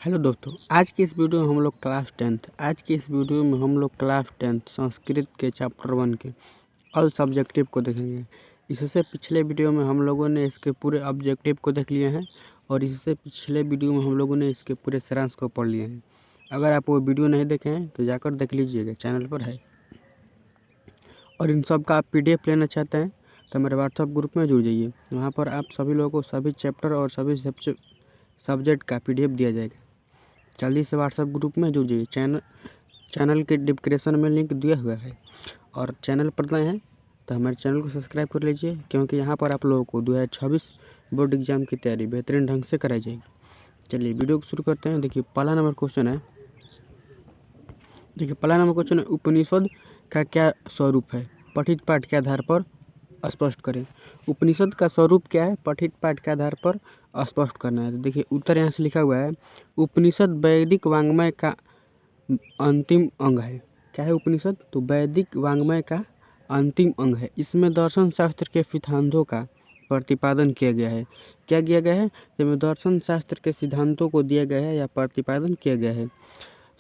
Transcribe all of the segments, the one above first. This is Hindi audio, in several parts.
हेलो दोस्तों, आज की इस वीडियो में हम लोग क्लास टेंथ संस्कृत के चैप्टर 1 के ऑल सब्जेक्टिव को देखेंगे। इससे पिछले वीडियो में हम लोगों ने इसके पूरे ऑब्जेक्टिव को देख लिए हैं और इससे पिछले वीडियो में हम लोगों ने इसके पूरे सारांश को पढ़ लिए हैं। अगर आप वो वीडियो नहीं देखे हैं तो जाकर देख लीजिएगा, चैनल पर है। और इन सब का आप PDF लेना चाहते हैं तो मेरे व्हाट्सअप ग्रुप में जुड़ जाइए। वहाँ पर आप सभी लोगों को सभी चैप्टर और सभी सब्जेक्ट का PDF दिया जाएगा। जल्दी से व्हाट्सएप ग्रुप में जुड़ जाइए। चैनल के डिस्क्रिप्शन में लिंक दिया हुआ है और चैनल पर नए हैं तो हमारे चैनल को सब्सक्राइब कर लीजिए, क्योंकि यहाँ पर आप लोगों को 2026 बोर्ड एग्जाम की तैयारी बेहतरीन ढंग से कराई जाएगी। चलिए वीडियो को शुरू करते हैं। देखिए पहला नंबर क्वेश्चन है, उपनिषद का क्या स्वरूप है, पठित पाठ के आधार पर स्पष्ट करें। उपनिषद का स्वरूप क्या है, पठित पाठ के आधार पर स्पष्ट करना है। तो देखिए उत्तर यहाँ से लिखा हुआ है, उपनिषद वैदिक वाङ्मय का अंतिम अंग है। क्या है उपनिषद? तो वैदिक वाङ्मय का अंतिम अंग है। इसमें दर्शन शास्त्र के सिद्धांतों का प्रतिपादन किया गया है। क्या किया गया है? इसमें दर्शन शास्त्र के सिद्धांतों को दिया गया है या प्रतिपादन किया गया है।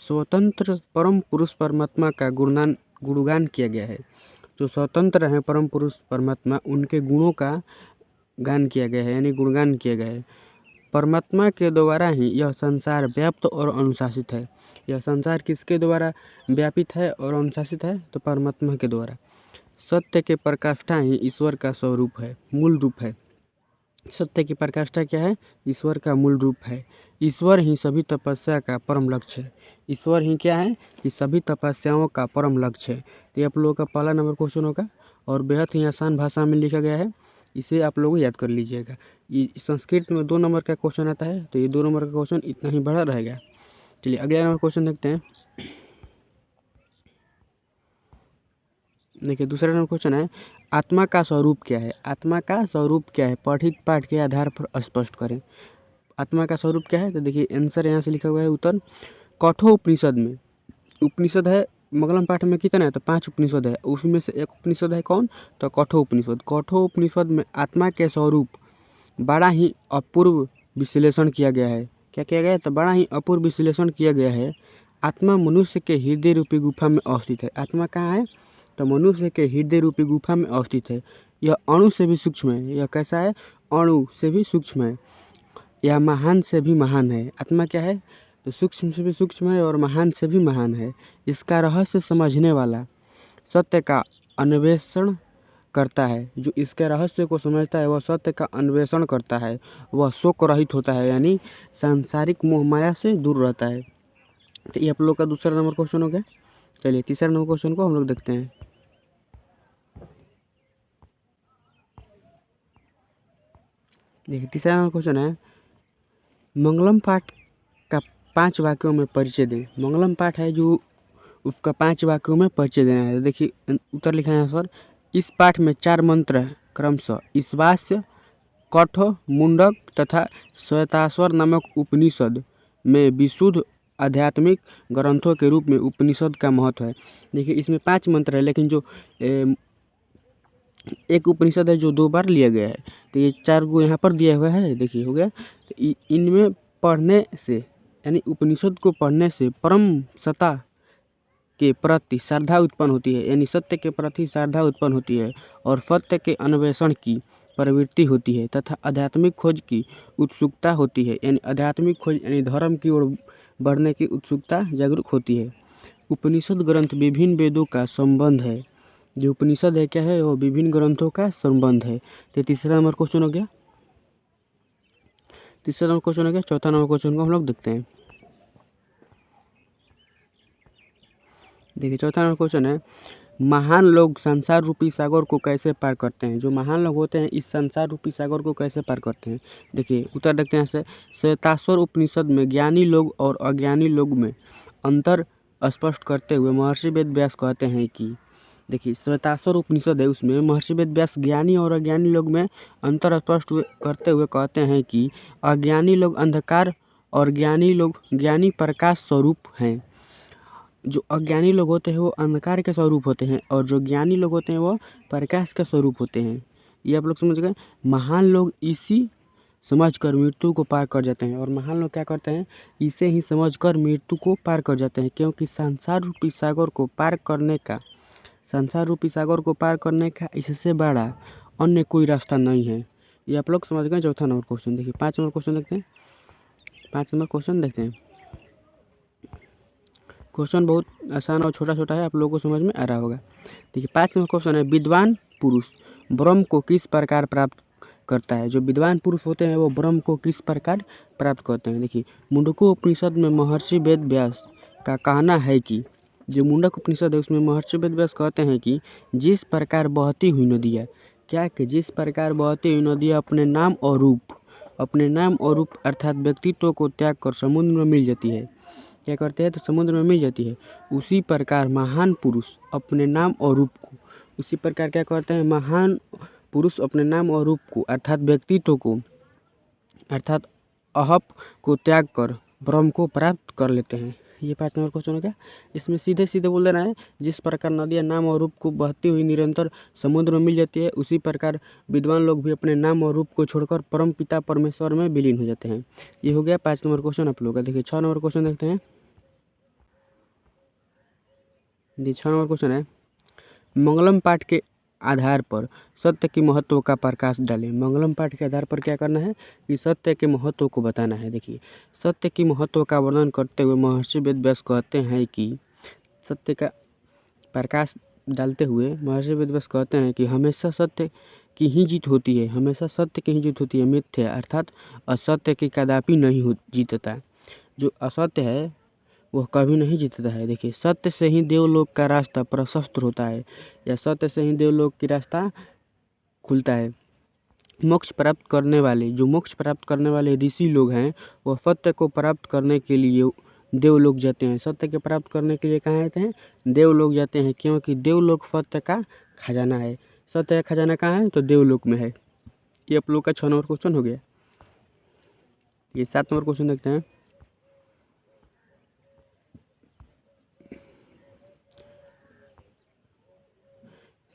स्वतंत्र परम पुरुष परमात्मा का गुणगान किया गया है। जो स्वतंत्र हैं परम पुरुष परमात्मा, उनके गुणों का गान किया गया है, यानी गुणगान किया गया है। परमात्मा के द्वारा ही यह संसार व्याप्त और अनुशासित है। यह संसार किसके द्वारा व्यापित है और अनुशासित है? तो परमात्मा के द्वारा। सत्य के प्रकाष्ठा ही ईश्वर का स्वरूप है, मूल रूप है। सत्य की प्रकाष्ठा क्या है? ईश्वर का मूल रूप है। ईश्वर ही सभी तपस्या का परम लक्ष्य है। ईश्वर ही क्या है? कि सभी तपस्याओं का परम लक्ष्य है। तो ये आप लोगों का पहला नंबर क्वेश्चन होगा और बेहद ही आसान भाषा में लिखा गया है। इसे आप लोग याद कर लीजिएगा। ये संस्कृत में 2 नंबर का क्वेश्चन आता है, तो ये 2 नंबर का क्वेश्चन इतना ही बड़ा रहेगा। चलिए अगला नंबर क्वेश्चन देखते हैं। देखिए दूसरा नंबर क्वेश्चन है, आत्मा का स्वरूप क्या है? आत्मा का स्वरूप क्या है, पठित पाठ के आधार पर स्पष्ट करें। आत्मा का स्वरूप क्या है? तो देखिए आंसर यहाँ से लिखा हुआ है उत्तर, कठोपनिषद में। उपनिषद है मंगलम पाठ में कितना है? तो 5 उपनिषद है। उसमें से एक उपनिषद है कौन? तो कठोपनिषद। कठोपनिषद में आत्मा के स्वरूप बड़ा ही अपूर्व विश्लेषण किया गया है। क्या किया गया है? तो बड़ा ही अपूर्व विश्लेषण किया गया है। आत्मा मनुष्य के हृदय रूपी गुफा में अवस्थित है। आत्मा कहाँ है? तो मनुष्य के हृदय रूपी गुफा में अवस्थित है। यह अणु से भी सूक्ष्म है। यह कैसा है? अणु से भी सूक्ष्म है। यह महान से भी महान है। आत्मा क्या है? तो सूक्ष्म से भी सूक्ष्म है और महान से भी महान है। इसका रहस्य समझने वाला सत्य का अन्वेषण करता है। जो इसके रहस्य को समझता है वह सत्य का अन्वेषण करता है। वह शोक रहित होता है, यानी सांसारिक मोह माया से दूर रहता है। तो ये आप लोग का दूसरा नंबर क्वेश्चन हो गया। चलिए तीसरा नंबर क्वेश्चन को हम लोग देखते हैं। देखिए तीसरा नंबर क्वेश्चन है, मंगलम पाठ का 5 वाक्यों में परिचय दें। मंगलम पाठ है जो उसका 5 वाक्यों में परिचय देना है। देखिए उत्तर लिखा है यहाँ पर, इस पाठ में 4 मंत्र है, क्रमशः ईशावास्य, कठ, मुंडक तथा श्वेताश्वर नामक उपनिषद में विशुद्ध आध्यात्मिक ग्रंथों के रूप में उपनिषद का महत्व है। देखिए इसमें 5 मंत्र है, लेकिन जो एक उपनिषद है जो 2 बार लिया गया है। तो ये 4 को यहाँ पर दिया हुआ है, देखिए हो गया। तो इनमें पढ़ने से, यानी उपनिषद को पढ़ने से परम सत्ता के प्रति श्रद्धा उत्पन्न होती है, यानी सत्य के प्रति श्रद्धा उत्पन्न होती है और सत्य के अन्वेषण की प्रवृत्ति होती है तथा आध्यात्मिक खोज की उत्सुकता होती है, यानी आध्यात्मिक खोज यानी धर्म की ओर बढ़ने की उत्सुकता जागरूक होती है। उपनिषद ग्रंथ विभिन्न वेदों का संबंध है। जो उपनिषद है क्या है? वो विभिन्न ग्रंथों का संबंध है। तो तीसरा नंबर क्वेश्चन हो गया। चौथा नंबर क्वेश्चन को हम लोग देखते हैं। देखिए चौथा नंबर क्वेश्चन है, महान लोग संसार रूपी सागर को कैसे पार करते हैं? जो महान लोग होते हैं इस संसार रूपी सागर को कैसे पार करते हैं? देखिए उत्तर देखते हैं से, श्वेताश्वर उपनिषद में ज्ञानी लोग और अज्ञानी लोग में अंतर स्पष्ट करते हुए महर्षि वेद व्यास कहते हैं कि, देखिए श्वेताश्वर उपनिषद है, उसमें महर्षि वेद व्यास ज्ञानी और अज्ञानी लोग में अंतर स्पष्ट करते हुए कहते हैं कि अज्ञानी लोग अंधकार और ज्ञानी लोग ज्ञानी प्रकाश स्वरूप हैं। जो अज्ञानी लोग होते हैं वो अंधकार के स्वरूप होते हैं और जो ज्ञानी लोग होते हैं वो प्रकाश के स्वरूप होते हैं। ये आप लोग समझ गए। महान लोग इसी समझकर मृत्यु को पार कर जाते हैं। और महान लोग क्या करते हैं, इसे ही समझकर मृत्यु को पार कर जाते हैं, क्योंकि संसार रूपी सागर को पार करने का इससे बड़ा अन्य कोई रास्ता नहीं है। ये आप लोग समझ गए। चौथा नंबर क्वेश्चन देखिए, 5 नंबर क्वेश्चन देखते हैं। 5 नंबर क्वेश्चन देखते हैं। क्वेश्चन बहुत आसान और छोटा छोटा है, आप लोगों को समझ में आ रहा होगा। देखिए 5 नंबर क्वेश्चन है, विद्वान पुरुष ब्रह्म को किस प्रकार प्राप्त करता है। जो विद्वान पुरुष होते हैं वो ब्रह्म को किस प्रकार प्राप्त करते हैं। देखिए मुंडको उपनिषद में महर्षि वेद व्यास का कहना है कि, जो मुंडक उपनिषद है उसमें महर्षि वेद व्यास कहते हैं कि जिस प्रकार बहती हुई नदियाँ, क्या कि जिस प्रकार बहती हुई नदियाँ अपने नाम और रूप अर्थात व्यक्तित्व को त्याग कर समुद्र में मिल जाती है, क्या करते हैं तो समुद्र में मिल जाती है, उसी प्रकार महान पुरुष अपने नाम और रूप को, उसी प्रकार क्या करते हैं, महान पुरुष अपने नाम और रूप को अर्थात व्यक्तित्व को अर्थात अहप को त्याग कर ब्रह्म को प्राप्त कर लेते हैं। ये 5 नंबर क्वेश्चन हो गया। इसमें सीधे सीधे बोल देना है, जिस प्रकार नदियाँ नाम और रूप को बहती हुई निरंतर समुद्र में मिल जाती है, उसी प्रकार विद्वान लोग भी अपने नाम और रूप को छोड़कर परम पिता परमेश्वर में विलीन हो जाते हैं। ये हो गया 5 नंबर क्वेश्चन आप लोग का। देखिए 6 नंबर क्वेश्चन देखते हैं। 6 नंबर क्वेश्चन है, मंगलम पाठ के आधार पर सत्य की महत्व का प्रकाश डालें। मंगलम पाठ के आधार पर क्या करना है कि सत्य के महत्व को बताना है। देखिए सत्य की महत्व का वर्णन करते हुए महर्षि वेद व्यास कहते हैं कि, सत्य का प्रकाश डालते हुए महर्षि वेद व्यास कहते हैं कि हमेशा सत्य की ही जीत होती है, हमेशा सत्य की ही जीत होती है। मिथ्या अर्थात असत्य की कदापि नहीं जीतता। जो असत्य है वह कभी नहीं जीतता है। देखिए सत्य से ही देवलोक का रास्ता प्रशस्त होता है, या सत्य से ही देवलोक की रास्ता खुलता है। मोक्ष प्राप्त करने वाले ऋषि लोग हैं, वह सत्य को प्राप्त करने के लिए देवलोक जाते हैं। सत्य के प्राप्त करने के लिए कहाँ जाते हैं, देवलोक जाते हैं, क्योंकि देवलोक सत्य का खजाना है। सत्य का खजाना कहाँ है, तो देवलोक में है। ये आप लोग का 6 नंबर क्वेश्चन हो गया। ये 7 नंबर क्वेश्चन देखते हैं।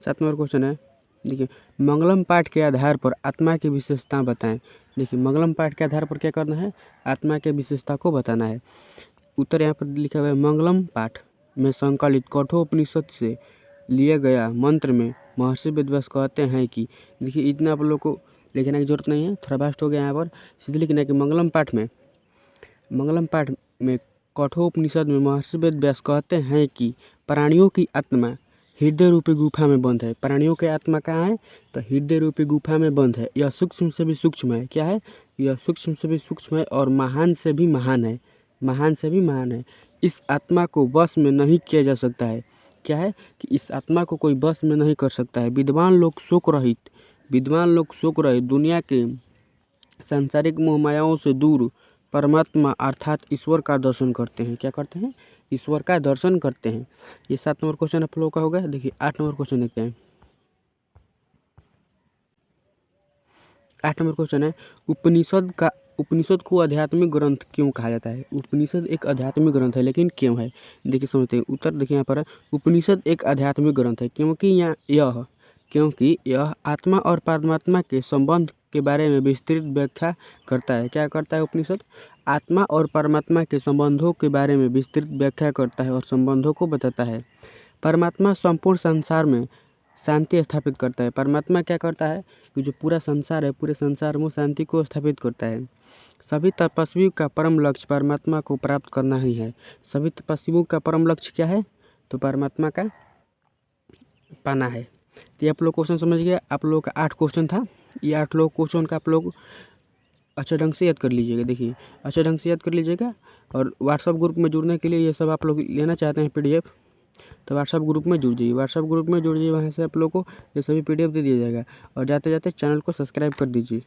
7 नंबर क्वेश्चन है, देखिए मंगलम पाठ के आधार पर आत्मा की विशेषता बताएं। देखिए मंगलम पाठ के आधार पर क्या करना है, आत्मा के विशेषता को बताना है। उत्तर यहाँ पर लिखा हुआ है, मंगलम पाठ में संकलित कठोपनिषद से लिया गया मंत्र में महर्षि वेद व्यास कहते हैं कि, देखिए इतना आप लोग को लिखने की जरूरत नहीं है, थोड़ा वास्ट हो गया। यहाँ पर सीधे लिखना है कि मंगलम पाठ में कठोपनिषद में महर्षि वेद व्यास कहते हैं कि प्राणियों की आत्मा हृदय रूपी गुफा में बंद है। प्राणियों की आत्मा कहाँ है, तो हृदय रूपी गुफा में बंद है। यह सूक्ष्म से भी सूक्ष्म है। क्या है, यह सूक्ष्म से भी सूक्ष्म है और महान से भी महान है। इस आत्मा को वश में नहीं किया जा सकता है। क्या है कि इस आत्मा को कोई वश में नहीं कर सकता है। विद्वान लोग शोक रहित दुनिया के सांसारिक मोहमायाओं से दूर परमात्मा अर्थात ईश्वर का दर्शन करते हैं। क्या करते हैं, ईश्वर का दर्शन करते हैं। ये 7 नंबर क्वेश्चन आप लोगों का हो गया। देखिए 8 नंबर क्वेश्चन देखते हैं। 8 नंबर क्वेश्चन है, उपनिषद को आध्यात्मिक ग्रंथ क्यों कहा जाता है। उपनिषद एक आध्यात्मिक ग्रंथ है, लेकिन क्यों है, देखिए समझते हैं। उत्तर देखिए यहाँ पर, उपनिषद एक आध्यात्मिक ग्रंथ है क्योंकि यह आत्मा और परमात्मा के संबंध के बारे में विस्तृत व्याख्या करता है। क्या करता है उपनिषद, आत्मा और परमात्मा के संबंधों के बारे में विस्तृत व्याख्या करता है और संबंधों को बताता है। परमात्मा संपूर्ण संसार में शांति स्थापित करता है। परमात्मा क्या करता है कि जो पूरा संसार है, पूरे संसार में शांति को स्थापित करता है। सभी तपस्वियों का परम लक्ष्य परमात्मा को प्राप्त करना ही है। सभी तपस्वियों का परम लक्ष्य क्या है, तो परमात्मा का पाना है। तो ये आप लोग क्वेश्चन समझ गया। आप लोगों का 8 क्वेश्चन था। ये 8 लोग क्वेश्चन का आप लोग अच्छे ढंग से याद कर लीजिएगा। देखिए अच्छे ढंग से याद कर लीजिएगा। और व्हाट्सअप ग्रुप में जुड़ने के लिए ये सब आप लोग लेना चाहते हैं PDF, तो व्हाट्सअप ग्रुप में जुड़ जाइए। वहाँ से आप लोग को ये सभी PDF दे दिया जाएगा। और जाते जाते चैनल को सब्सक्राइब कर दीजिए।